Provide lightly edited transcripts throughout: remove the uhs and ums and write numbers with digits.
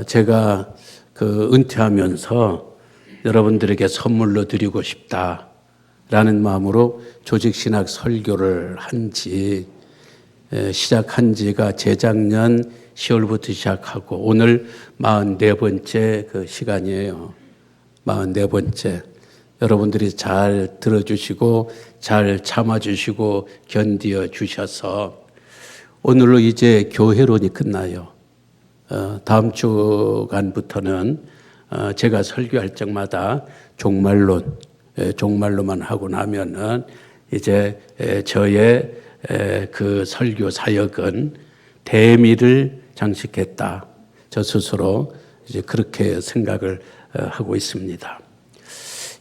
제가 은퇴하면서 여러분들에게 선물로 드리고 싶다라는 마음으로 조직신학 설교를 시작한 지가 재작년 10월부터 시작하고 오늘 44번째 시간이에요. 44번째. 여러분들이 잘 들어주시고 잘 참아주시고 견디어 주셔서 오늘로 이제 교회론이 끝나요. 다음 주간부터는 제가 설교할 적마다 종말로만 하고 나면은 이제 저의 그 설교 사역은 대미를 장식했다. 저 스스로 이제 그렇게 생각을 하고 있습니다.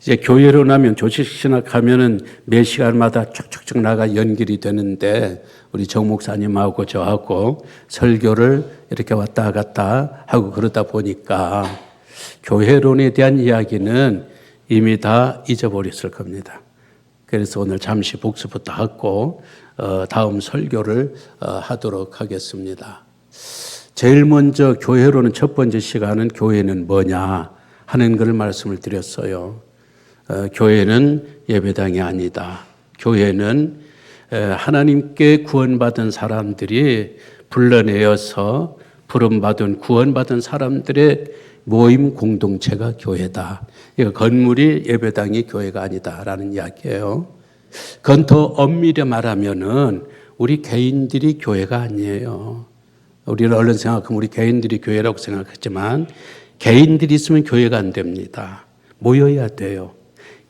이제 교회로 나면 조직신학하면은 매 시간마다 쭉쭉쭉 나가 연결이 되는데 우리 정 목사님하고 저하고 설교를 이렇게 왔다 갔다 하고 그러다 보니까 교회론에 대한 이야기는 이미 다 잊어버렸을 겁니다. 그래서 오늘 잠시 복습부터 하고 다음 설교를 하도록 하겠습니다. 제일 먼저 교회론은 첫 번째 시간은 교회는 뭐냐 하는 걸 말씀을 드렸어요. 교회는 예배당이 아니다. 교회는 하나님께 구원받은 사람들이 불러내어서 부름받은 구원받은 사람들의 모임 공동체가 교회다. 이거 건물이 예배당이 교회가 아니다라는 이야기예요. 그건 더 엄밀히 말하면은 우리 개인들이 교회가 아니에요. 우리는 얼른 생각하면 우리 개인들이 교회라고 생각하지만 개인들이 있으면 교회가 안 됩니다. 모여야 돼요.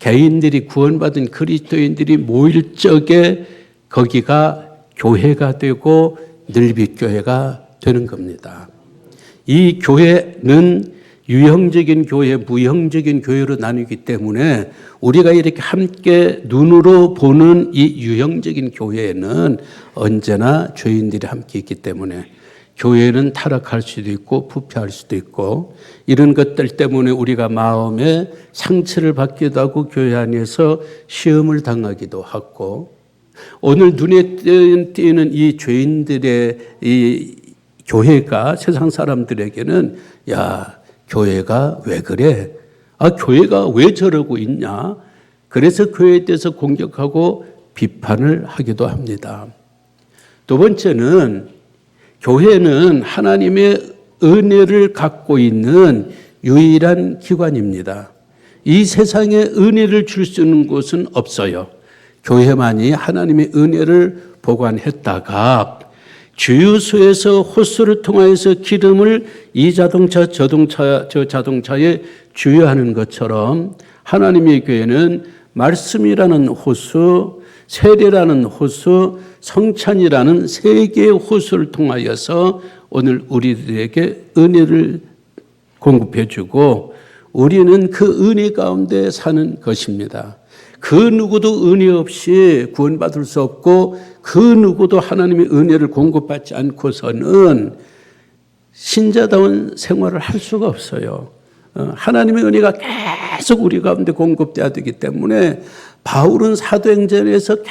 개인들이 구원받은 그리스도인들이 모일 적에 거기가 교회가 되고 늘빗교회가 되는 겁니다. 이 교회는 유형적인 교회, 무형적인 교회로 나누기 때문에 우리가 이렇게 함께 눈으로 보는 이 유형적인 교회에는 언제나 죄인들이 함께 있기 때문에 교회는 타락할 수도 있고 부패할 수도 있고 이런 것들 때문에 우리가 마음에 상처를 받기도 하고 교회 안에서 시험을 당하기도 하고 오늘 눈에 띄는 이 죄인들의 이 교회가 세상 사람들에게는 야, 교회가 왜 그래? 교회가 왜 저러고 있냐? 그래서 교회에 대해서 공격하고 비판을 하기도 합니다. 두 번째는 교회는 하나님의 은혜를 갖고 있는 유일한 기관입니다. 이 세상에 은혜를 줄 수 있는 곳은 없어요. 교회만이 하나님의 은혜를 보관했다가 주유소에서 호스를 통하여서 기름을 이 자동차, 저 자동차에 주유하는 것처럼 하나님의 교회는 말씀이라는 호수, 세례라는 호수, 성찬이라는 세 개의 호수를 통하여서 오늘 우리들에게 은혜를 공급해 주고 우리는 그 은혜 가운데 사는 것입니다. 그 누구도 은혜 없이 구원받을 수 없고 그 누구도 하나님의 은혜를 공급받지 않고서는 신자다운 생활을 할 수가 없어요. 하나님의 은혜가 계속 우리 가운데 공급돼야 되기 때문에 바울은 사도행전에서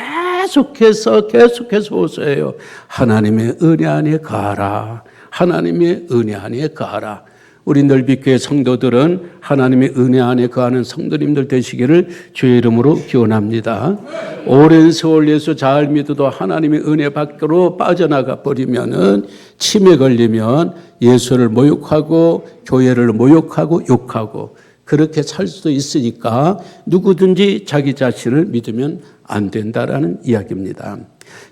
계속해서 호소해요. 하나님의 은혜 안에 거하라. 하나님의 은혜 안에 거하라. 우리 넓이교회 성도들은 하나님의 은혜 안에 거하는 성도님들 되시기를 주의 이름으로 기원합니다. 오랜 세월 예수 잘 믿어도 하나님의 은혜 밖으로 빠져나가 버리면은 침에 걸리면 예수를 모욕하고 교회를 모욕하고 욕하고 그렇게 살 수도 있으니까 누구든지 자기 자신을 믿으면 안 된다라는 이야기입니다.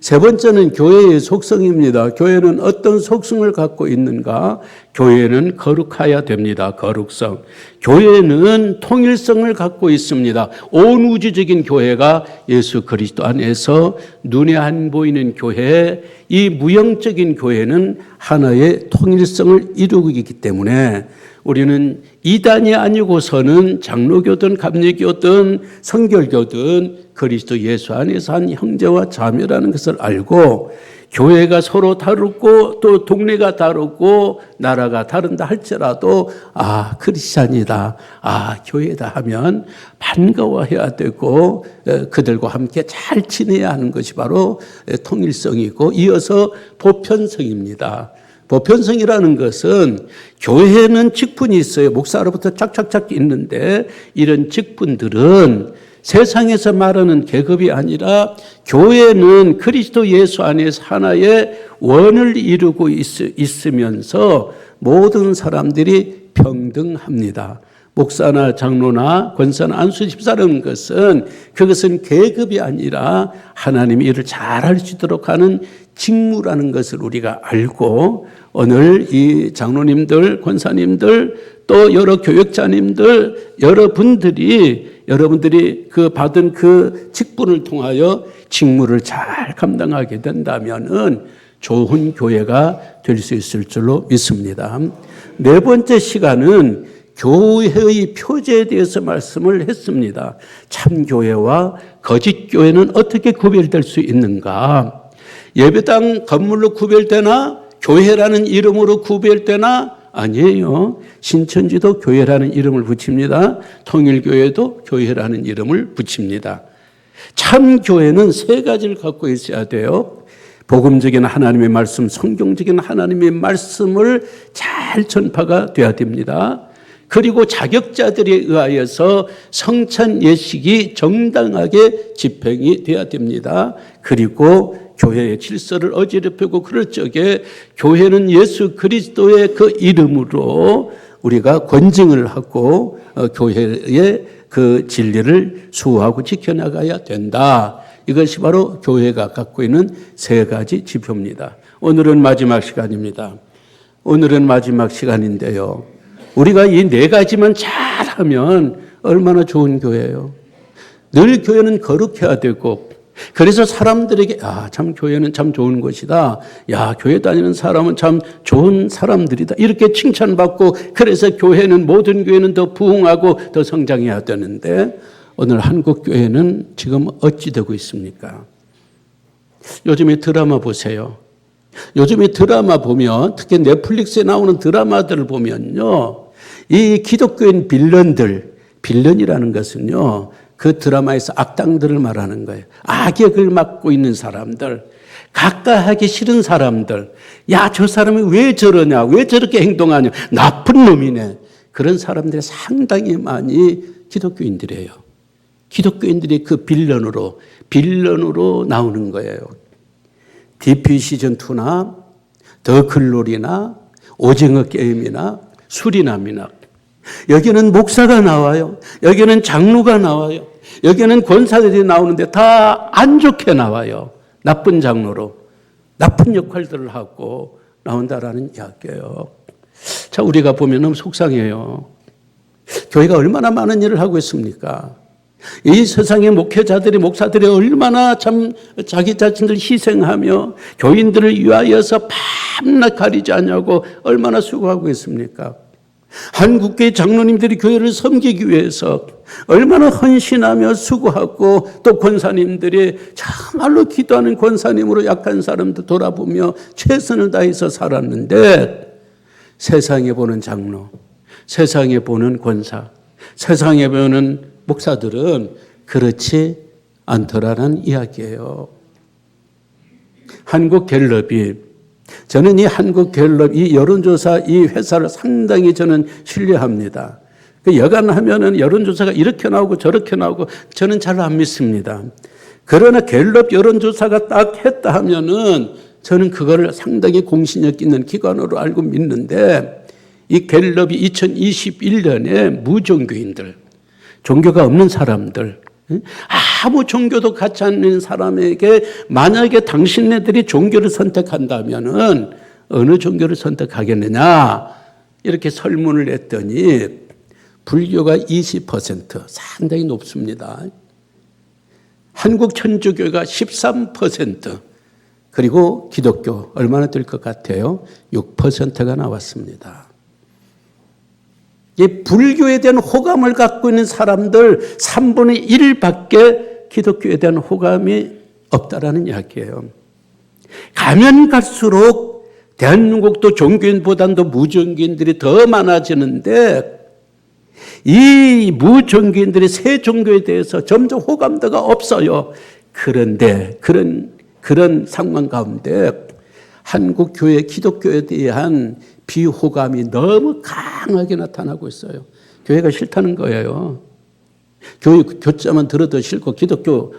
세 번째는 교회의 속성입니다. 교회는 어떤 속성을 갖고 있는가? 교회는 거룩해야 됩니다. 거룩성. 교회는 통일성을 갖고 있습니다. 온 우주적인 교회가 예수 그리스도 안에서 눈에 안 보이는 교회, 이 무형적인 교회는 하나의 통일성을 이루고 있기 때문에 우리는 이단이 아니고서는 장로교든 감리교든 성결교든 그리스도 예수 안에서 한 형제와 자매라는 것을 알고 교회가 서로 다르고 또 동네가 다르고 나라가 다른다 할지라도 크리스찬이다, 교회다 하면 반가워해야 되고 그들과 함께 잘 지내야 하는 것이 바로 통일성이고 이어서 보편성입니다. 보편성이라는 것은 교회는 직분이 있어요. 목사로부터 착착착 있는데 이런 직분들은 세상에서 말하는 계급이 아니라 교회는 그리스도 예수 안에서 하나의 원을 이루고 있으면서 모든 사람들이 평등합니다. 목사나 장로나 권사나 안수 집사라는 것은 그것은 계급이 아니라 하나님의 일을 잘할 수 있도록 하는 직무라는 것을 우리가 알고 오늘 이 장로님들, 권사님들 또 여러 교역자님들 여러분들이 그 받은 그 직분을 통하여 직무를 잘 감당하게 된다면은 좋은 교회가 될 수 있을 줄로 믿습니다. 네 번째 시간은 교회의 표제에 대해서 말씀을 했습니다. 참 교회와 거짓 교회는 어떻게 구별될 수 있는가? 예배당 건물로 구별되나? 교회라는 이름으로 구별되나? 아니에요. 신천지도 교회라는 이름을 붙입니다. 통일교회도 교회라는 이름을 붙입니다. 참 교회는 세 가지를 갖고 있어야 돼요. 복음적인 하나님의 말씀, 성경적인 하나님의 말씀을 잘 전파가 돼야 됩니다. 그리고 자격자들에 의하여서 성찬 예식이 정당하게 집행이 돼야 됩니다. 그리고 교회의 질서를 어지럽히고 그럴 적에 교회는 예수 그리스도의 그 이름으로 우리가 권징을 하고 교회의 그 진리를 수호하고 지켜나가야 된다. 이것이 바로 교회가 갖고 있는 세 가지 지표입니다. 오늘은 마지막 시간입니다. 오늘은 마지막 시간인데요. 우리가 이 네 가지만 잘하면 얼마나 좋은 교회예요. 늘 교회는 거룩해야 되고 그래서 사람들에게 참 교회는 참 좋은 곳이다. 교회 다니는 사람은 참 좋은 사람들이다. 이렇게 칭찬받고 그래서 모든 교회는 더 부흥하고 더 성장해야 되는데 오늘 한국 교회는 지금 어찌 되고 있습니까? 요즘에 드라마 보세요. 요즘에 드라마 보면 특히 넷플릭스에 나오는 드라마들을 보면요. 이 기독교인 빌런이라는 것은요. 그 드라마에서 악당들을 말하는 거예요. 악역을 맡고 있는 사람들, 가까하기 싫은 사람들. 저 사람이 왜 저러냐? 왜 저렇게 행동하냐? 나쁜 놈이네. 그런 사람들이 상당히 많이 기독교인들이에요. 기독교인들이 그 빌런으로 나오는 거예요. DP 시즌2나 더 글로리나 오징어 게임이나 수리남이나 여기는 목사가 나와요. 여기는 장로가 나와요. 여기는 권사들이 나오는데 다 안 좋게 나와요. 나쁜 장로로 나쁜 역할들을 하고 나온다라는 이야기예요. 자, 우리가 보면 너무 속상해요. 교회가 얼마나 많은 일을 하고 있습니까? 이 세상의 목사들이 얼마나 참 자기 자신들 희생하며 교인들을 위하여서 밤낮 가리지 않냐고 얼마나 수고하고 있습니까? 한국교회 장로님들이 교회를 섬기기 위해서 얼마나 헌신하며 수고하고 또 권사님들이 참말로 기도하는 권사님으로 약한 사람도 돌아보며 최선을 다해서 살았는데 세상에 보는 장로, 세상에 보는 권사, 세상에 보는 목사들은 그렇지 않더라는 이야기예요. 저는 이 한국갤럽, 이 여론조사, 이 회사를 상당히 저는 신뢰합니다. 여간하면은 여론조사가 이렇게 나오고 저렇게 나오고 저는 잘 안 믿습니다. 그러나 갤럽 여론조사가 딱 했다 하면은 저는 그거를 상당히 공신력 있는 기관으로 알고 믿는데 이 갤럽이 2021년에 무종교인들, 종교가 없는 사람들, 아무 종교도 갖지 않는 사람에게 만약에 당신네들이 종교를 선택한다면은 어느 종교를 선택하겠느냐 이렇게 설문을 했더니 불교가 20% 상당히 높습니다. 한국 천주교가 13% 그리고 기독교 얼마나 될 것 같아요? 6%가 나왔습니다. 이 불교에 대한 호감을 갖고 있는 사람들 3분의 1밖에 기독교에 대한 호감이 없다라는 이야기예요. 가면 갈수록 대한민국도 종교인보다도 무종교인들이 더 많아지는데 이 무종교인들이 새 종교에 대해서 점점 호감도가 없어요. 그런데 그런 상황 가운데 한국 교회 기독교에 대한 비호감이 너무 강하게 나타나고 있어요. 교회가 싫다는 거예요. 교회 교자만 들어도 싫고 기독교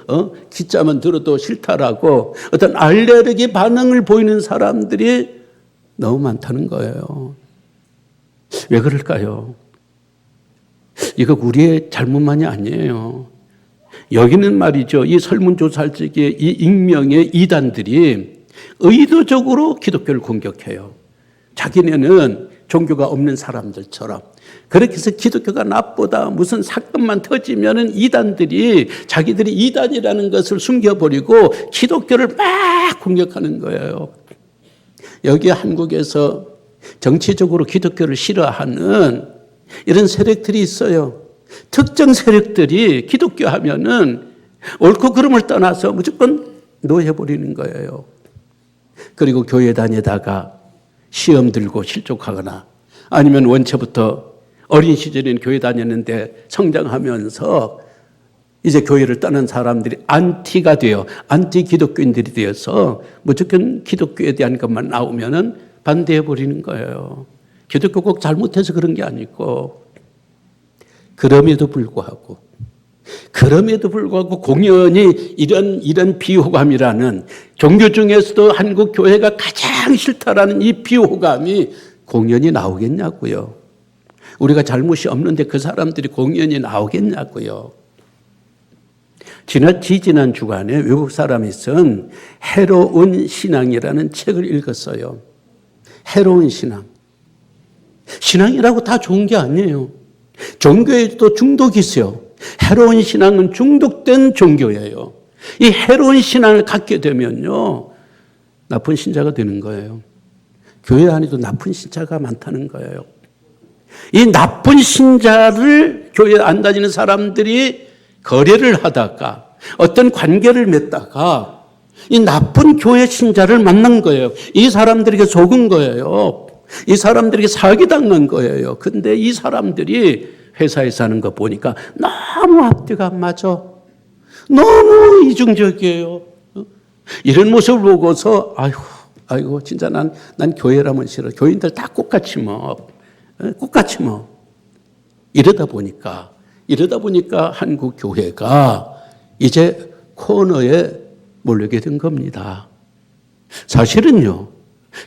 기자만 들어도 싫다라고 어떤 알레르기 반응을 보이는 사람들이 너무 많다는 거예요. 왜 그럴까요? 이거 우리의 잘못만이 아니에요. 여기는 말이죠. 이 설문조사할 적에 이 익명의 이단들이 의도적으로 기독교를 공격해요. 자기네는 종교가 없는 사람들처럼. 그렇게 해서 기독교가 나쁘다, 무슨 사건만 터지면은 이단들이 자기들이 이단이라는 것을 숨겨버리고 기독교를 막 공격하는 거예요. 여기 한국에서 정치적으로 기독교를 싫어하는 이런 세력들이 있어요. 특정 세력들이 기독교 하면은 옳고 그름을 떠나서 무조건 노해버리는 거예요. 그리고 교회 다니다가 시험 들고 실족하거나 아니면 원체부터 어린 시절에는 교회 다녔는데 성장하면서 이제 교회를 떠난 사람들이 안티가 돼요. 안티 기독교인들이 되어서 무조건 기독교에 대한 것만 나오면은 반대해버리는 거예요. 기독교 꼭 잘못해서 그런 게 아니고 그럼에도 불구하고 공연히 이런 비호감이라는 종교 중에서도 한국 교회가 가장 싫다라는 이 비호감이 공연히 나오겠냐고요. 우리가 잘못이 없는데 그 사람들이 공연히 나오겠냐고요. 지난 주간에 외국 사람이 쓴 해로운 신앙이라는 책을 읽었어요. 해로운 신앙. 신앙이라고 다 좋은 게 아니에요. 종교에도 중독이 있어요. 해로운 신앙은 중독된 종교예요. 이 해로운 신앙을 갖게 되면요, 나쁜 신자가 되는 거예요. 교회 안에도 나쁜 신자가 많다는 거예요. 이 나쁜 신자를 교회 안 다니는 사람들이 거래를 하다가 어떤 관계를 맺다가 이 나쁜 교회 신자를 만난 거예요. 이 사람들에게 속은 거예요. 이 사람들에게 사기당한 거예요. 근데 이 사람들이 회사에서 하는 거 보니까 너무 앞뒤가 안 맞아. 너무 이중적이에요. 이런 모습을 보고서 아이고 진짜 난 교회라면 싫어. 교인들 다 똑같이 뭐. 이러다 보니까 한국 교회가 이제 코너에 몰리게 된 겁니다. 사실은요,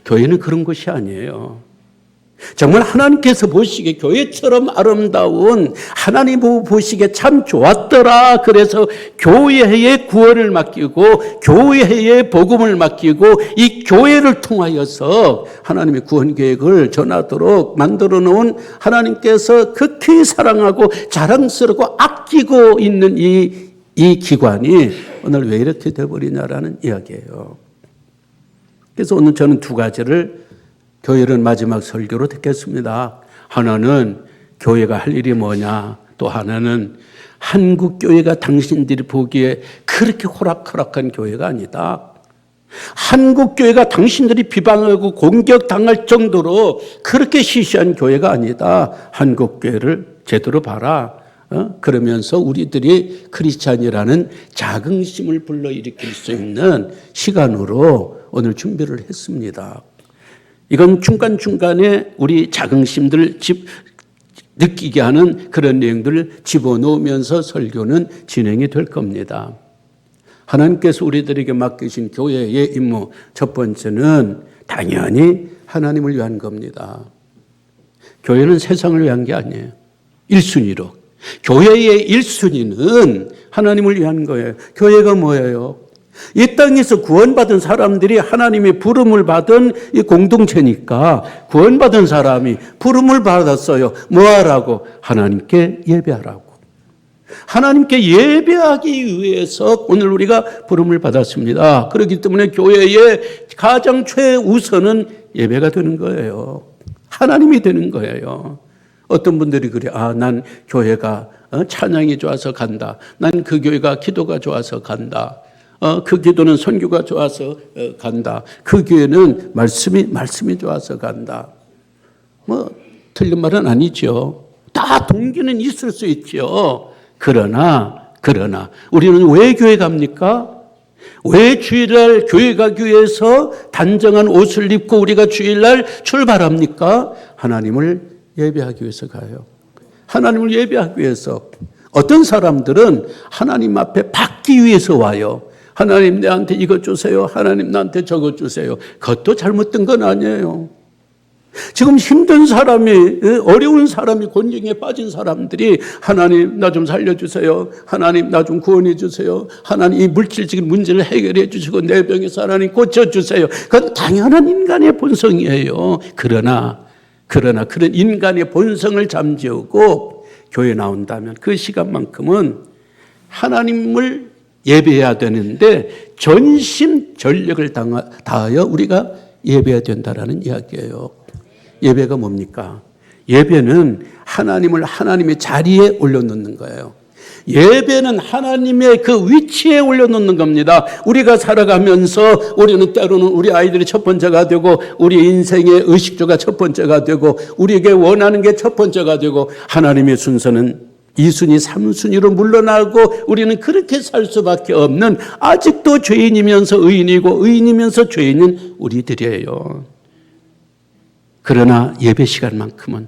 교회는 그런 것이 아니에요. 정말 하나님께서 보시기에 교회처럼 아름다운 하나님 보시기에 참 좋았더라. 그래서 교회에 구원을 맡기고 교회에 복음을 맡기고 이 교회를 통하여서 하나님의 구원 계획을 전하도록 만들어 놓은 하나님께서 극히 사랑하고 자랑스럽고 아끼고 있는 이 기관이 오늘 왜 이렇게 되어버리냐라는 이야기예요. 그래서 오늘 저는 두 가지를 교회는 마지막 설교로 듣겠습니다. 하나는 교회가 할 일이 뭐냐, 또 하나는 한국 교회가 당신들이 보기에 그렇게 호락호락한 교회가 아니다. 한국 교회가 당신들이 비방하고 공격당할 정도로 그렇게 시시한 교회가 아니다. 한국 교회를 제대로 봐라. 그러면서 우리들이 크리스찬이라는 자긍심을 불러일으킬 수 있는 시간으로 오늘 준비를 했습니다. 이건 중간중간에 우리 자긍심들 느끼게 하는 그런 내용들을 집어넣으면서 설교는 진행이 될 겁니다. 하나님께서 우리들에게 맡기신 교회의 임무 첫 번째는 당연히 하나님을 위한 겁니다. 교회는 세상을 위한 게 아니에요. 1순위로. 교회의 1순위는 하나님을 위한 거예요. 교회가 뭐예요? 이 땅에서 구원받은 사람들이 하나님의 부름을 받은 이 공동체니까 구원받은 사람이 부름을 받았어요. 뭐 하라고? 하나님께 예배하라고. 하나님께 예배하기 위해서 오늘 우리가 부름을 받았습니다. 그렇기 때문에 교회의 가장 최우선은 예배가 되는 거예요. 하나님이 되는 거예요. 어떤 분들이 그래. 난 교회가 찬양이 좋아서 간다. 난 그 교회가 기도가 좋아서 간다. 그 기도는 선교가 좋아서 간다. 그 교회는 말씀이 좋아서 간다. 틀린 말은 아니죠. 다 동기는 있을 수 있죠. 그러나 우리는 왜 교회 갑니까? 왜 주일날 교회 가기 위해서 단정한 옷을 입고 우리가 주일날 출발합니까? 하나님을 예배하기 위해서 가요. 하나님을 예배하기 위해서. 어떤 사람들은 하나님 앞에 받기 위해서 와요. 하나님 내한테 이것 주세요. 하나님 나한테 저것 주세요. 그것도 잘못된 건 아니에요. 지금 힘든 사람이, 어려운 사람이, 곤경에 빠진 사람들이 하나님 나 좀 살려주세요. 하나님 나 좀 구원해 주세요. 하나님 이 물질적인 문제를 해결해 주시고 내 병에서 하나님 고쳐주세요. 그건 당연한 인간의 본성이에요. 그러나 그런 인간의 본성을 잠재우고 교회 나온다면 그 시간만큼은 하나님을 예배해야 되는데 전심전력을 다하여 우리가 예배해야 된다라는 이야기예요. 예배가 뭡니까? 예배는 하나님을 하나님의 자리에 올려놓는 거예요. 예배는 하나님의 그 위치에 올려놓는 겁니다. 우리가 살아가면서 우리는 때로는 우리 아이들이 첫 번째가 되고 우리 인생의 의식주가 첫 번째가 되고 우리에게 원하는 게 첫 번째가 되고 하나님의 순서는 2순위, 3순위로 물러나고 우리는 그렇게 살 수밖에 없는 아직도 죄인이면서 의인이고 의인이면서 죄인인 우리들이에요. 그러나 예배 시간만큼은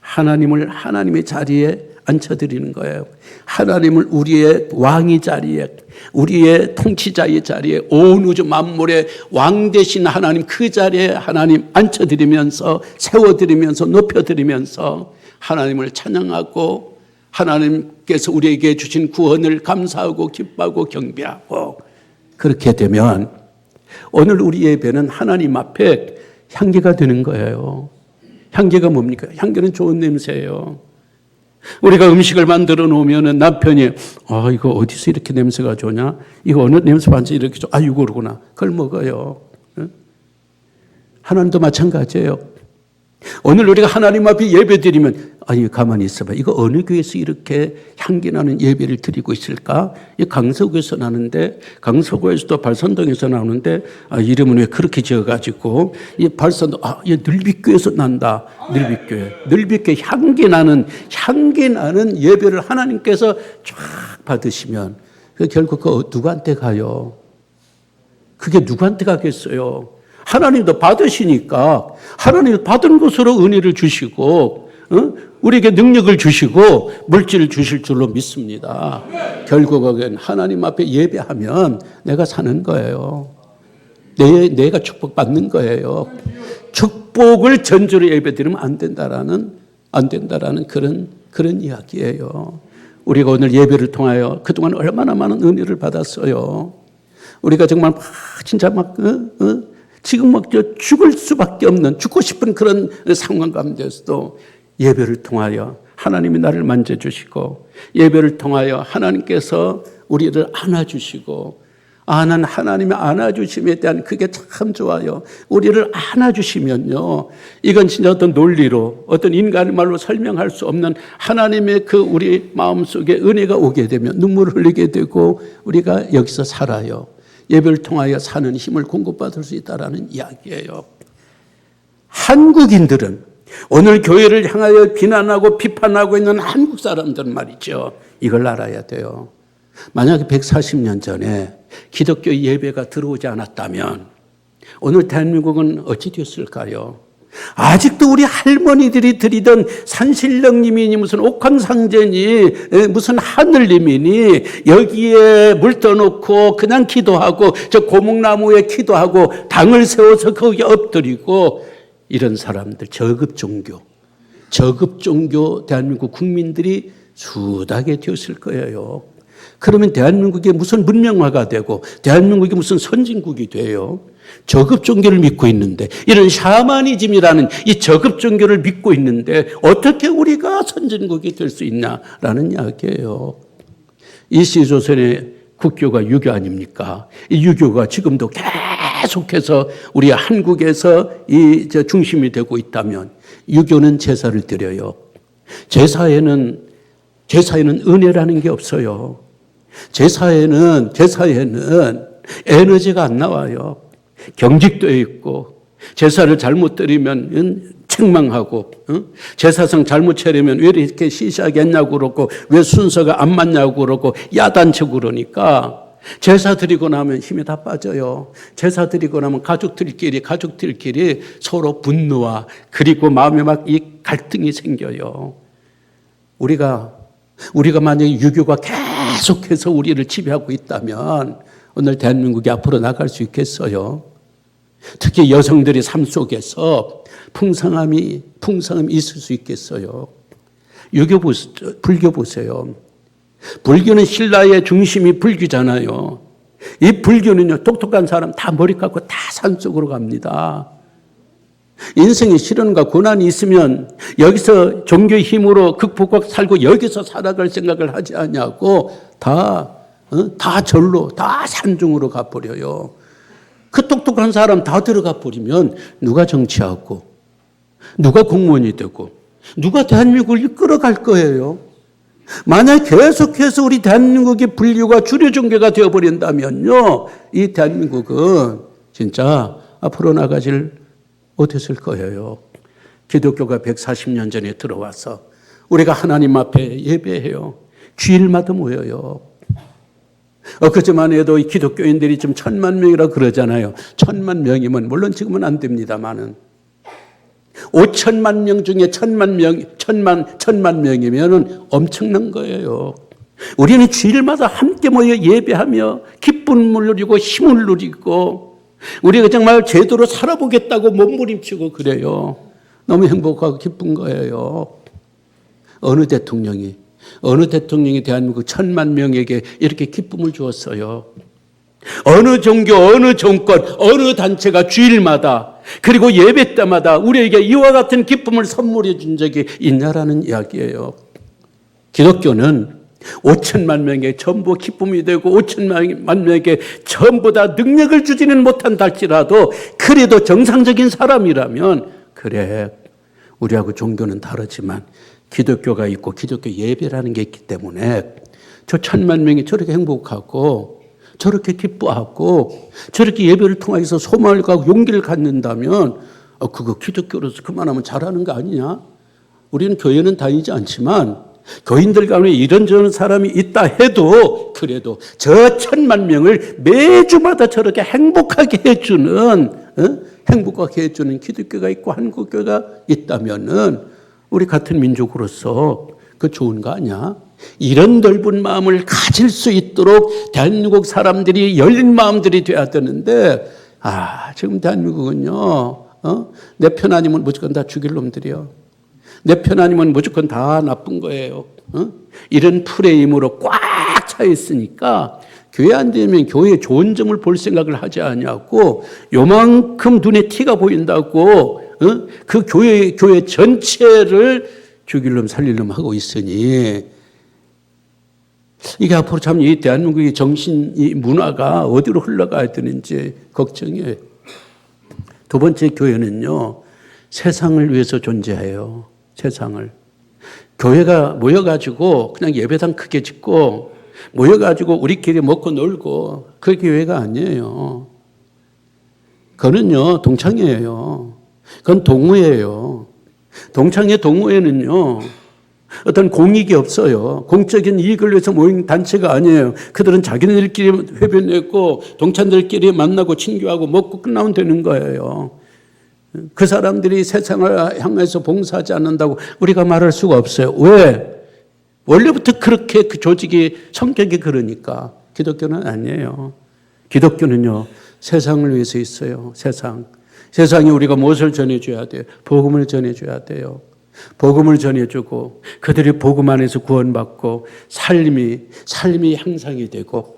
하나님을 하나님의 자리에 앉혀드리는 거예요. 하나님을 우리의 왕의 자리에, 우리의 통치자의 자리에, 온 우주 만물의 왕 되신 하나님 그 자리에 하나님 앉혀드리면서 세워드리면서 높여드리면서 하나님을 찬양하고 하나님께서 우리에게 주신 구원을 감사하고 기뻐하고 경배하고 그렇게 되면 오늘 우리 예배는 하나님 앞에 향기가 되는 거예요. 향기가 뭡니까? 향기는 좋은 냄새예요. 우리가 음식을 만들어 놓으면 남편이 이거 어디서 이렇게 냄새가 좋냐? 이거 어느 냄새 반지 이렇게 좋아? 이거 그러구나. 그걸 먹어요. 하나님도 마찬가지예요. 오늘 우리가 하나님 앞에 예배 드리면 가만히 있어봐. 이거 어느 교회에서 이렇게 향기 나는 예배를 드리고 있을까? 이 강서구에서 나는데 강서구에서도 발산동에서 나오는데 이름은 왜 그렇게 지어가지고 이 발산동 이 늘빛교에서 난다. 늘빛교회 향기 나는 예배를 하나님께서 쫙 받으시면 결국 누구한테 가요? 그게 누구한테 가겠어요? 하나님도 받으시니까 하나님도 받은 것으로 은혜를 주시고 우리에게 능력을 주시고 물질을 주실 줄로 믿습니다. 결국은 하나님 앞에 예배하면 내가 사는 거예요. 내가 축복받는 거예요. 축복을 전제로 예배드리면 안 된다라는 그런 이야기예요. 우리가 오늘 예배를 통하여 그동안 얼마나 많은 은혜를 받았어요. 우리가 정말 진짜 지금 죽을 수밖에 없는 죽고 싶은 그런 상황 가운데서도 예배를 통하여 하나님이 나를 만져주시고 예배를 통하여 하나님께서 우리를 안아주시고 난 하나님의 안아주심에 대한 그게 참 좋아요. 우리를 안아주시면요. 이건 진짜 어떤 논리로 어떤 인간의 말로 설명할 수 없는 하나님의 그 우리 마음속에 은혜가 오게 되면 눈물을 흘리게 되고 우리가 여기서 살아요. 예배를 통하여 사는 힘을 공급받을 수 있다는 이야기예요. 한국인들은 오늘 교회를 향하여 비난하고 비판하고 있는 한국 사람들은 말이죠. 이걸 알아야 돼요. 만약에 140년 전에 기독교 예배가 들어오지 않았다면 오늘 대한민국은 어찌 됐을까요? 아직도 우리 할머니들이 드리던 산신령님이니 무슨 옥황상제니 무슨 하늘님이니 여기에 물 떠놓고 그냥 기도하고 저 고목나무에 기도하고 당을 세워서 거기에 엎드리고 이런 사람들 저급종교 대한민국 국민들이 수다게 되었을 거예요. 그러면 대한민국이 무슨 문명화가 되고 대한민국이 무슨 선진국이 돼요. 저급 종교를 믿고 있는데 이런 샤머니즘이라는 이 저급 종교를 믿고 있는데 어떻게 우리가 선진국이 될 수 있냐라는 이야기예요. 이시조선의 국교가 유교 아닙니까? 이 유교가 지금도 계속해서 우리 한국에서 중심이 되고 있다면 유교는 제사를 드려요. 제사에는 은혜라는 게 없어요. 제사에는 에너지가 안 나와요. 경직되어 있고, 제사를 잘못 드리면 책망하고, 제사상 잘못 차리면 왜 이렇게 시시하게 했냐고 그러고, 왜 순서가 안 맞냐고 그러고, 야단치고 그러니까, 제사 드리고 나면 힘이 다 빠져요. 제사 드리고 나면 가족들끼리 서로 분노와 그리고 마음에 막 이 갈등이 생겨요. 우리가 만약에 유교가 계속해서 우리를 지배하고 있다면 오늘 대한민국이 앞으로 나갈 수 있겠어요? 특히 여성들의 삶 속에서 풍성함이 있을 수 있겠어요? 불교 보세요. 불교는 신라의 중심이 불교잖아요. 이 불교는요, 똑똑한 사람 다 머리 깎고 다 산속으로 갑니다. 인생에 시련과 고난이 있으면 여기서 종교의 힘으로 극복하고 살고 여기서 살아갈 생각을 하지 않냐고 다 절로, 다 산중으로 가버려요. 그 똑똑한 사람 다 들어가 버리면 누가 정치하고, 누가 공무원이 되고, 누가 대한민국을 이끌어갈 거예요? 만약 계속해서 우리 대한민국이 불교가 주류 종교가 되어버린다면요, 이 대한민국은 진짜 앞으로 나가질 못했을 거예요. 기독교가 140년 전에 들어와서 우리가 하나님 앞에 예배해요. 주일마다 모여요. 엊그제만 해도 이 기독교인들이 지금 1,000만 명이라고 그러잖아요. 1,000만 명이면 물론 지금은 안 됩니다만은 5천만 명 중에 1,000만 명이면 엄청난 거예요. 우리는 주일마다 함께 모여 예배하며 기쁨을 누리고 힘을 누리고 우리가 정말 제대로 살아보겠다고 몸부림치고 그래요. 너무 행복하고 기쁜 거예요. 어느 대통령이 대한민국 1,000만 명에게 이렇게 기쁨을 주었어요? 어느 종교, 어느 정권, 어느 단체가 주일마다 그리고 예배 때마다 우리에게 이와 같은 기쁨을 선물해 준 적이 있냐라는 이야기예요. 기독교는 5천만 명의 전부 기쁨이 되고 5천만 명에게 전부 다 능력을 주지는 못한다 할지라도 그래도 정상적인 사람이라면 그래, 우리하고 종교는 다르지만 기독교가 있고 기독교 예배라는 게 있기 때문에 저 1,000만 명이 저렇게 행복하고 저렇게 기뻐하고 저렇게 예배를 통해서 소망을 갖고 용기를 갖는다면 그거 기독교로서 그만하면 잘하는 거 아니냐? 우리는 교회는 다니지 않지만 교인들 가운데 이런저런 사람이 있다 해도 그래도 저 1,000만 명을 매주마다 저렇게 행복하게 해주는 기독교가 있고 한국교회가 있다면은 우리 같은 민족으로서 그 좋은 거 아니야? 이런 넓은 마음을 가질 수 있도록 대한민국 사람들이 열린 마음들이 돼야 되는데 지금 대한민국은요 내 편 아니면 무조건 다 죽일 놈들이요. 내 편 아니면 무조건 다 나쁜 거예요. 이런 프레임으로 꽉 차 있으니까 교회 안 되면 교회의 좋은 점을 볼 생각을 하지 않냐고 요만큼 눈에 티가 보인다고 그 교회 전체를 죽일 놈 살릴 놈 하고 있으니 이게 앞으로 참 이 대한민국의 정신, 이 문화가 어디로 흘러가야 되는지 걱정이에요. 두 번째, 교회는요, 세상을 위해서 존재해요. 세상을. 교회가 모여가지고 그냥 예배당 크게 짓고 모여가지고 우리끼리 먹고 놀고 그 교회가 아니에요. 그거는요, 동창회예요. 그건 동호회예요. 동호회는요, 어떤 공익이 없어요. 공적인 이익을 위해서 모인 단체가 아니에요. 그들은 자기네들끼리 회변했고 동창들끼리 만나고 친교하고 먹고 끝나면 되는 거예요. 그 사람들이 세상을 향해서 봉사하지 않는다고 우리가 말할 수가 없어요. 왜? 원래부터 그렇게 그 조직이 성격이 그러니까. 기독교는 아니에요. 기독교는요, 세상을 위해서 있어요. 세상에 우리가 무엇을 전해줘야 돼요? 복음을 전해줘야 돼요. 복음을 전해주고 그들이 복음 안에서 구원받고 삶이 향상이 되고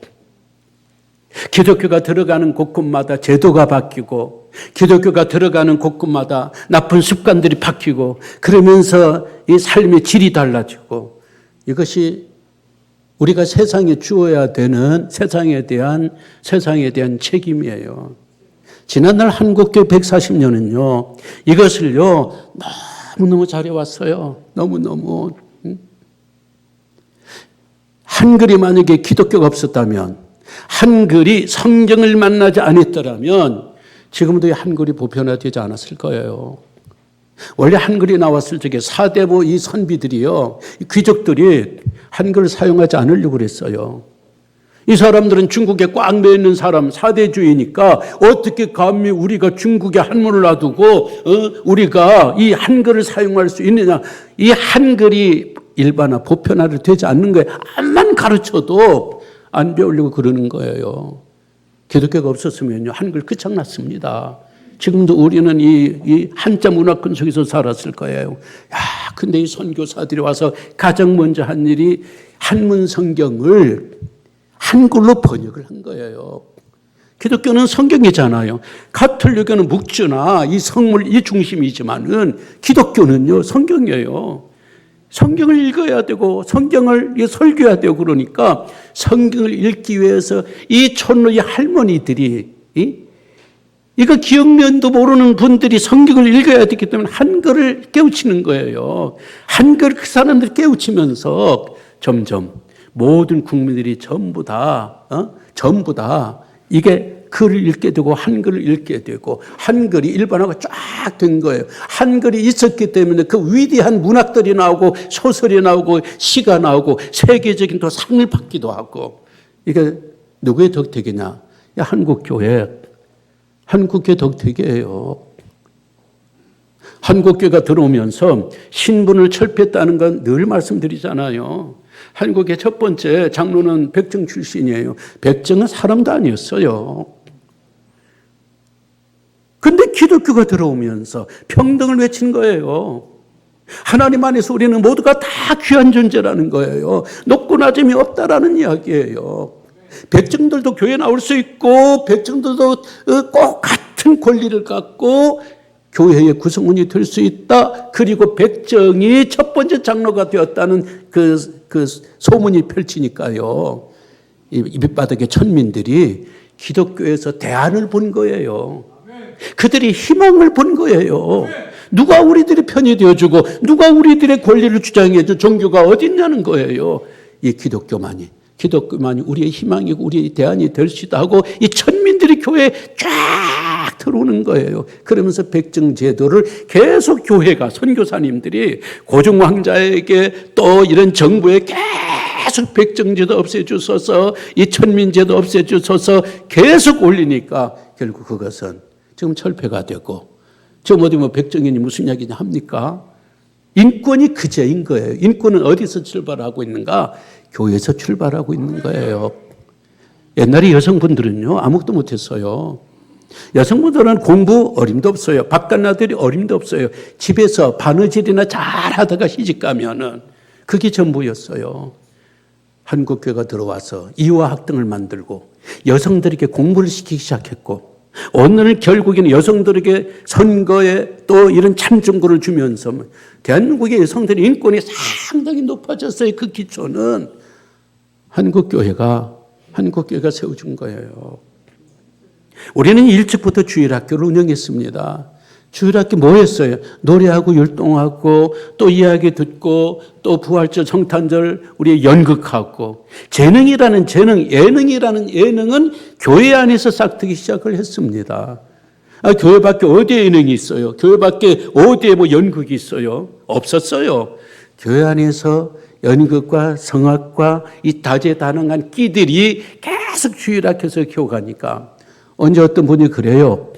기독교가 들어가는 곳곳마다 제도가 바뀌고 기독교가 들어가는 곳곳마다 나쁜 습관들이 바뀌고 그러면서 이 삶의 질이 달라지고 이것이 우리가 세상에 주어야 되는 세상에 대한 책임이에요. 지난날 한국교회 140년은요, 이것을요, 너무너무 잘해왔어요. 너무너무. 한글이 만약에 기독교가 없었다면, 한글이 성경을 만나지 않았더라면, 지금도 이 한글이 보편화되지 않았을 거예요. 원래 한글이 나왔을 적에 사대부 이 선비들이요, 귀족들이 한글을 사용하지 않으려고 그랬어요. 이 사람들은 중국에 꽉 매있는 사람, 사대주의니까 어떻게 감히 우리가 중국에 한문을 놔두고 우리가 이 한글을 사용할 수 있느냐. 이 한글이 일반화, 보편화를 되지 않는 거예요. 암만 가르쳐도 안 배우려고 그러는 거예요. 기독교가 없었으면요, 한글 끝장났습니다. 지금도 우리는 이 한자 문화권 속에서 살았을 거예요. 야, 근데 이 선교사들이 와서 가장 먼저 한 일이 한문 성경을 한글로 번역을 한 거예요. 기독교는 성경이잖아요. 가톨릭교는 묵주나 이 성물 이 중심이지만은 기독교는요, 성경이에요. 성경을 읽어야 되고 성경을 설교해야 되고 그러니까 성경을 읽기 위해서 이 촌로의 할머니들이 이거 기억면도 모르는 분들이 성경을 읽어야 되기 때문에 한글을 깨우치는 거예요. 한글 그 사람들이 깨우치면서 점점 모든 국민들이 전부 다 이게 글을 읽게 되고 한글을 읽게 되고 한글이 일반화가 쫙 된 거예요. 한글이 있었기 때문에 그 위대한 문학들이 나오고 소설이 나오고 시가 나오고 세계적인 또 상을 받기도 하고 이게 누구의 덕택이냐? 한국교회 덕택이에요. 한국교회가 들어오면서 신분을 철폐했다는 건 늘 말씀드리잖아요. 한국의 첫 번째 장로는 백정 출신이에요. 백정은 사람도 아니었어요. 근데 기독교가 들어오면서 평등을 외친 거예요. 하나님 안에서 우리는 모두가 다 귀한 존재라는 거예요. 높고 낮음이 없다라는 이야기예요. 백정들도 교회에 나올 수 있고 백정들도 꼭 같은 권리를 갖고 교회의 구성원이 될 수 있다. 그리고 백정이 첫 번째 장로가 되었다는 그 소문이 펼치니까요. 이 밑바닥의 천민들이 기독교에서 대안을 본 거예요. 그들이 희망을 본 거예요. 누가 우리들의 편이 되어주고 누가 우리들의 권리를 주장해줘 종교가 어딨냐는 거예요. 이 기독교만이 우리의 희망이고 우리의 대안이 될 수 있다 하고 이 천민들이 교회에 쫙 들어오는 거예요. 그러면서 백정 제도를 계속 교회가 선교사님들이 고종 황자에게 또 이런 정부에 계속 백정 제도 없애주소서 이 천민 제도 없애주소서 계속 올리니까 결국 그것은 지금 철폐가 되고 지금 어디 뭐 백정인이 무슨 이야기냐 합니까? 인권이 그 죄인 거예요. 인권은 어디서 출발하고 있는가? 교회에서 출발하고 있는 거예요. 옛날에 여성분들은요, 아무것도 못했어요. 여성분들은 공부 어림도 없어요. 바깥나들이 어림도 없어요. 집에서 바느질이나 잘 하다가 시집가면은 그게 전부였어요. 한국교회가 들어와서 이화학당을 만들고 여성들에게 공부를 시키기 시작했고 오늘 결국에는 여성들에게 선거에 또 이런 참정권을 주면서 대한민국의 여성들의 인권이 상당히 높아졌어요. 그 기초는 한국교회가 세워준 거예요. 우리는 일찍부터 주일학교를 운영했습니다. 주일학교 뭐 했어요? 노래하고 율동하고 또 이야기 듣고 또 부활절 성탄절 우리 연극하고 예능이라는 예능은 교회 안에서 싹트기 시작을 했습니다. 교회 밖에 어디에 예능이 있어요? 교회 밖에 어디에 뭐 연극이 있어요? 없었어요. 교회 안에서 연극과 성악과 이 다재다능한 끼들이 계속 주일학교에서 키워가니까 언제 어떤 분이 그래요.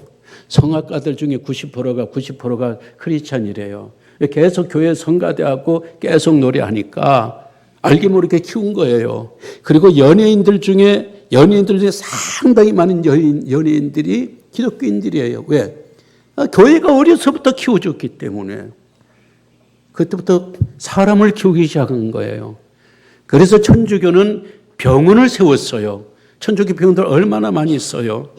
성악가들 중에 90%가 크리스찬이래요. 계속 교회 성가대하고 계속 노래하니까 알게 모르게 키운 거예요. 그리고 연예인들 중에 상당히 많은 연예인들이 기독교인들이에요. 왜? 교회가 어려서부터 키워줬기 때문에. 그때부터 사람을 키우기 시작한 거예요. 그래서 천주교는 병원을 세웠어요. 천주교 병원들 얼마나 많이 있어요.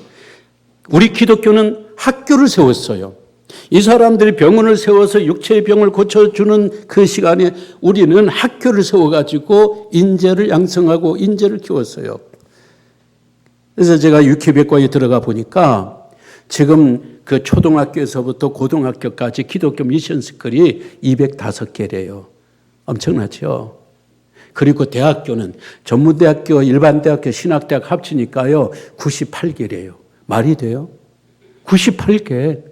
우리 기독교는 학교를 세웠어요. 이 사람들이 병원을 세워서 육체의 병을 고쳐주는 그 시간에 우리는 학교를 세워가지고 인재를 양성하고 인재를 키웠어요. 그래서 제가 육회백과에 들어가 보니까 지금 그 초등학교에서부터 고등학교까지 기독교 미션 스쿨이 205개래요. 엄청나죠? 그리고 대학교는 전문대학교, 일반대학교, 신학대학 합치니까요 98개래요. 말이 돼요? 98개.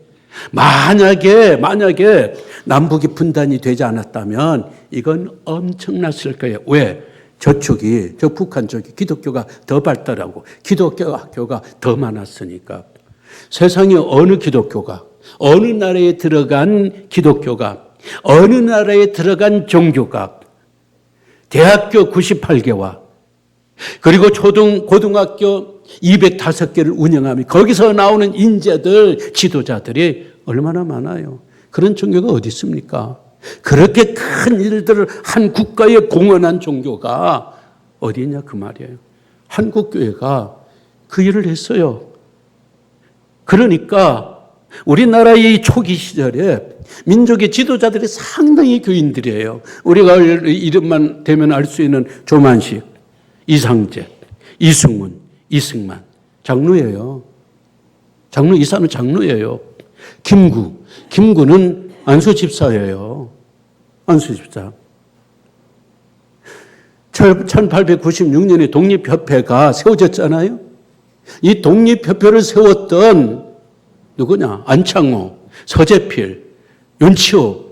만약에 남북이 분단이 되지 않았다면 이건 엄청났을 거예요. 왜? 저쪽이, 저 북한 쪽이 기독교가 더 발달하고 기독교 학교가 더 많았으니까. 세상에 어느 기독교가, 어느 나라에 들어간 기독교가, 어느 나라에 들어간 종교가 대학교 98개와 그리고 고등학교 205개를 운영하며 거기서 나오는 인재들, 지도자들이 얼마나 많아요. 그런 종교가 어디 있습니까? 그렇게 큰 일들을 한 국가에 공헌한 종교가 어디 있냐 그 말이에요. 한국교회가 그 일을 했어요. 그러니까 우리나라의 초기 시절에 민족의 지도자들이 상당히 교인들이에요. 우리가 이름만 대면 알 수 있는 조만식, 이상재, 이승훈, 이승만 장로예요. 이사는 장로예요. 김구는 안수 집사예요. 안수 집사. 1896년에 독립협회가 세워졌잖아요. 이 독립협회를 세웠던 누구냐? 안창호, 서재필, 윤치호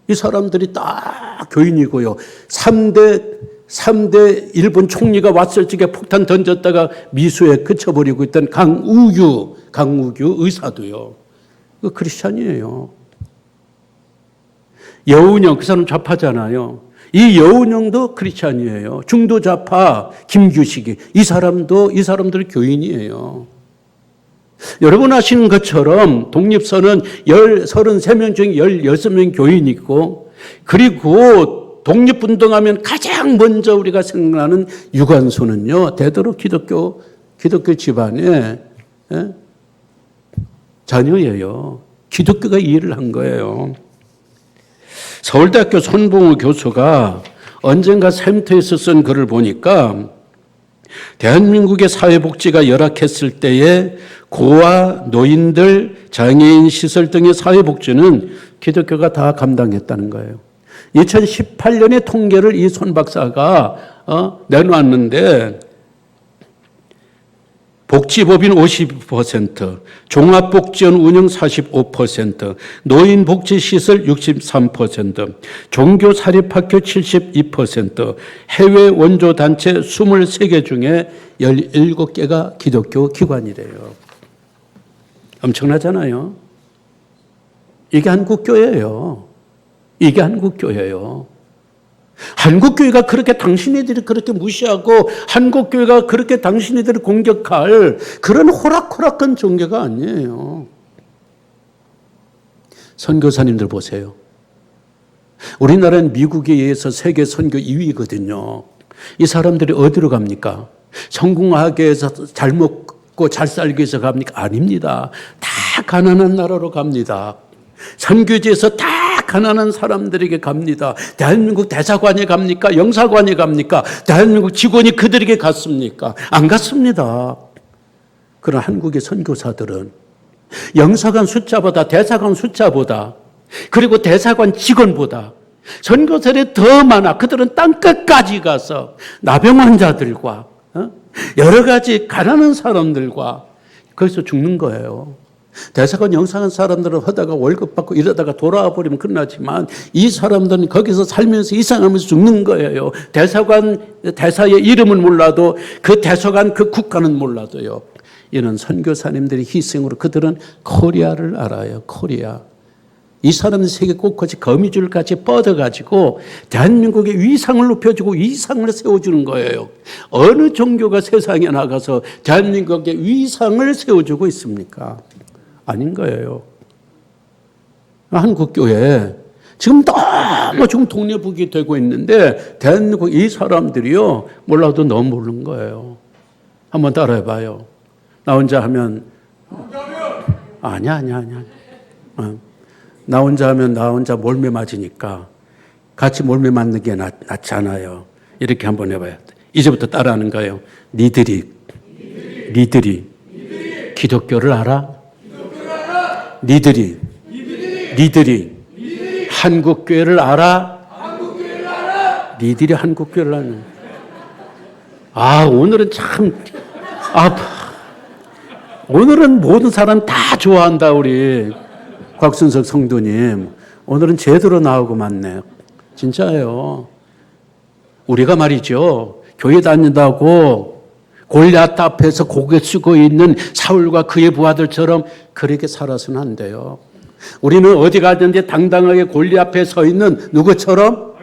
이 사람들이 딱 교인이고요. 3대 일본 총리가 왔을 적에 폭탄 던졌다가 미수에 그쳐버리고 있던 강우규 의사도요. 그 크리스찬이에요. 여운형 그 사람 좌파잖아요. 이 여운형도 크리스찬이에요. 중도 좌파 김규식이 이 사람들 교인이에요. 여러분 아시는 것처럼 독립선은 33명 중에 16명 교인이 있고 그리고 독립운동하면 가장 먼저 우리가 생각나는 유관순은요. 대대로 기독교 집안의 자녀예요. 기독교가 이 일을 한 거예요. 서울대학교 손봉우 교수가 언젠가 샘터에서 쓴 글을 보니까 대한민국의 사회복지가 열악했을 때에 고아, 노인들, 장애인 시설 등의 사회복지는 기독교가 다 감당했다는 거예요. 2018년의 통계를 이 손 박사가 내놓았는데 복지법인 50%, 종합복지원 운영 45%, 노인복지시설 63%, 종교사립학교 72%, 해외 원조단체 23개 중에 17개가 기독교 기관이래요. 엄청나잖아요. 이게 한국교회예요. 한국교회가 그렇게 당신네들이 그렇게 무시하고 한국교회가 그렇게 당신네들을 공격할 그런 호락호락한 종교가 아니에요. 선교사님들 보세요. 우리나라는 미국에 의해서 세계 선교 2위거든요. 이 사람들이 어디로 갑니까? 성공하게 해서 잘 먹고 잘 살기 위해서 갑니까? 아닙니다. 다 가난한 나라로 갑니다. 선교지에서 다 가난한 사람들에게 갑니다. 대한민국 대사관에 갑니까? 영사관에 갑니까? 대한민국 직원이 그들에게 갔습니까? 안 갔습니다. 그러나 한국의 선교사들은 영사관 숫자보다 대사관 숫자보다 그리고 대사관 직원보다 선교사들이 더 많아. 그들은 땅끝까지 가서 나병 환자들과 여러 가지 가난한 사람들과 거기서 죽는 거예요. 대사관 영사관 사람들은 하다가 월급 받고 이러다가 돌아와 버리면 끝나지만 이 사람들은 거기서 살면서 이상하면서 죽는 거예요. 대사의 이름은 몰라도 그 대사관 그 국가는 몰라도요. 이런 선교사님들의 희생으로 그들은 코리아를 알아요. 코리아. 이 사람은 세계 곳곳이 거미줄같이 뻗어가지고 대한민국의 위상을 높여주고 위상을 세워주는 거예요. 어느 종교가 세상에 나가서 대한민국의 위상을 세워주고 있습니까? 아닌 거예요. 한국교회 지금 너무 지금 독립국이 되고 있는데 대한민국 이 사람들이요 몰라도 너무 모르는 거예요. 한번 따라해봐요. 나 혼자 하면 아니야. 나 혼자 하면 나 혼자 몰매 맞으니까 같이 몰매 맞는 게 낫잖아요. 이렇게 한번 해봐요. 이제부터 따라하는 거예요. 니들이 기독교를 알아? 니들이 한국교회를 알아? 니들이 한국교회를 아는. 오늘은 참 오늘은 모든 사람 다 좋아한다. 우리 곽순석 성도님 오늘은 제대로 나오고 맞네. 진짜예요. 우리가 말이죠, 교회 다닌다고 골리앗 앞에서 고개 숙여 있는 사울과 그의 부하들처럼 그렇게 살아서는 안 돼요. 우리는 어디 가든지 당당하게 골리앗 앞에 서 있는 누구처럼?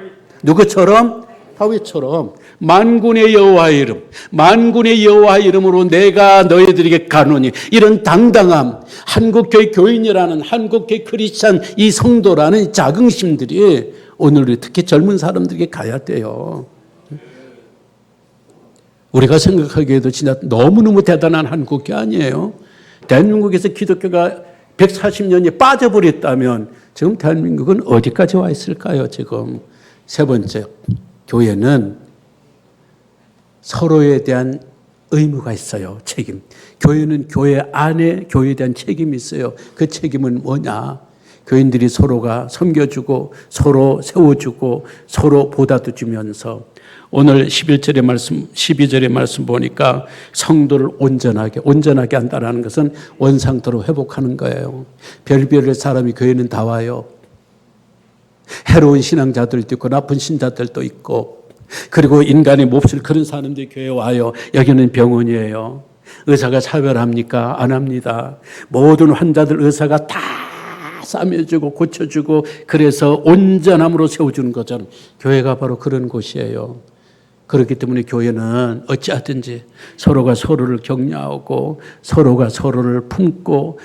다윗처럼 만군의 여호와의 이름으로 내가 너희들에게 가노니, 이런 당당함, 한국교회 교인이라는, 한국교회 크리스찬 이 성도라는 자긍심들이 오늘 특히 젊은 사람들에게 가야 돼요. 우리가 생각하기에도 진짜 너무너무 대단한 한국교회 아니에요? 대한민국에서 기독교가 140년이 빠져버렸다면 지금 대한민국은 어디까지 와 있을까요? 지금 세 번째, 교회는 서로에 대한 의무가 있어요. 책임. 교회는 교회 안에 교회에 대한 책임이 있어요. 그 책임은 뭐냐? 교인들이 서로가 섬겨주고 서로 세워주고 서로 보답도 주면서, 오늘 11절의 말씀, 12절의 말씀 보니까 성도를 온전하게 한다는 것은 원상태로 회복하는 거예요. 별별의 사람이 교회는 다 와요. 해로운 신앙자들도 있고 나쁜 신자들도 있고, 그리고 인간의 몹쓸 그런 사람들이 교회에 와요. 여기는 병원이에요. 의사가 차별합니까? 안 합니다. 모든 환자들 의사가 다 싸매주고 고쳐주고, 그래서 온전함으로 세워주는 것처럼 교회가 바로 그런 곳이에요. 그렇기 때문에 교회는 어찌하든지 서로가 서로를 격려하고 서로가 서로를 품고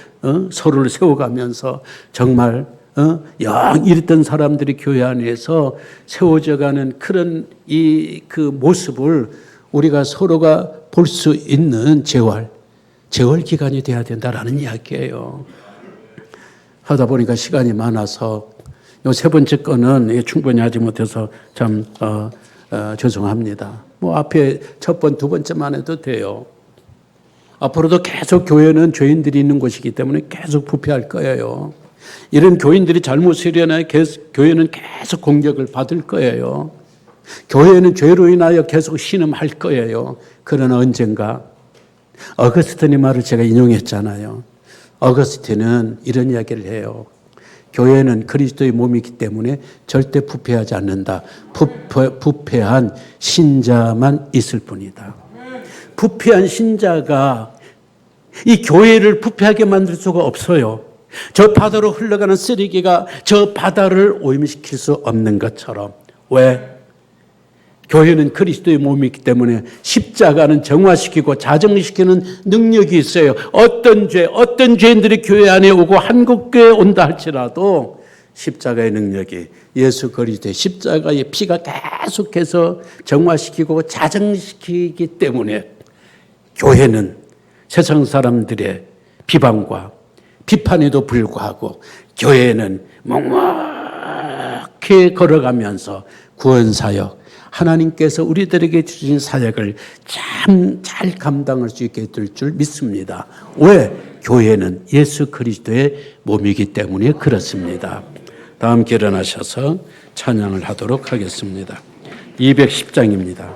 서로를 세워가면서 정말 영 이랬던 사람들이 교회 안에서 세워져가는 그런 그 모습을 우리가 서로가 볼 수 있는 재활 기간이 돼야 된다라는 이야기예요. 하다 보니까 시간이 많아서 요 세 번째 거는 충분히 하지 못해서 참 죄송합니다. 앞에 첫 번, 두 번째만 해도 돼요. 앞으로도 계속 교회는 죄인들이 있는 곳이기 때문에 계속 부패할 거예요. 이런 교인들이 잘못을 일어나야 교회는 계속 공격을 받을 거예요. 교회는 죄로 인하여 계속 신음할 거예요. 그러나 언젠가 어거스틴의 말을 제가 인용했잖아요. 어거스틴은 이런 이야기를 해요. 교회는 그리스도의 몸이기 때문에 절대 부패하지 않는다. 부패한 신자만 있을 뿐이다. 부패한 신자가 이 교회를 부패하게 만들 수가 없어요. 저 바다로 흘러가는 쓰레기가 저 바다를 오염시킬 수 없는 것처럼. 왜? 교회는 그리스도의 몸이기 때문에 십자가는 정화시키고 자정시키는 능력이 있어요. 어떤 죄인들이 교회 안에 오고 한국교회에 온다 할지라도 십자가의 능력이, 예수 그리스도의 십자가의 피가 계속해서 정화시키고 자정시키기 때문에 교회는 세상 사람들의 비방과 비판에도 불구하고 교회는 묵묵히 걸어가면서 구원사역, 하나님께서 우리들에게 주신 사역을 참 잘 감당할 수 있게 될 줄 믿습니다. 왜? 교회는 예수 그리스도의 몸이기 때문에 그렇습니다. 다 함께 일어나셔서 찬양을 하도록 하겠습니다. 210장입니다.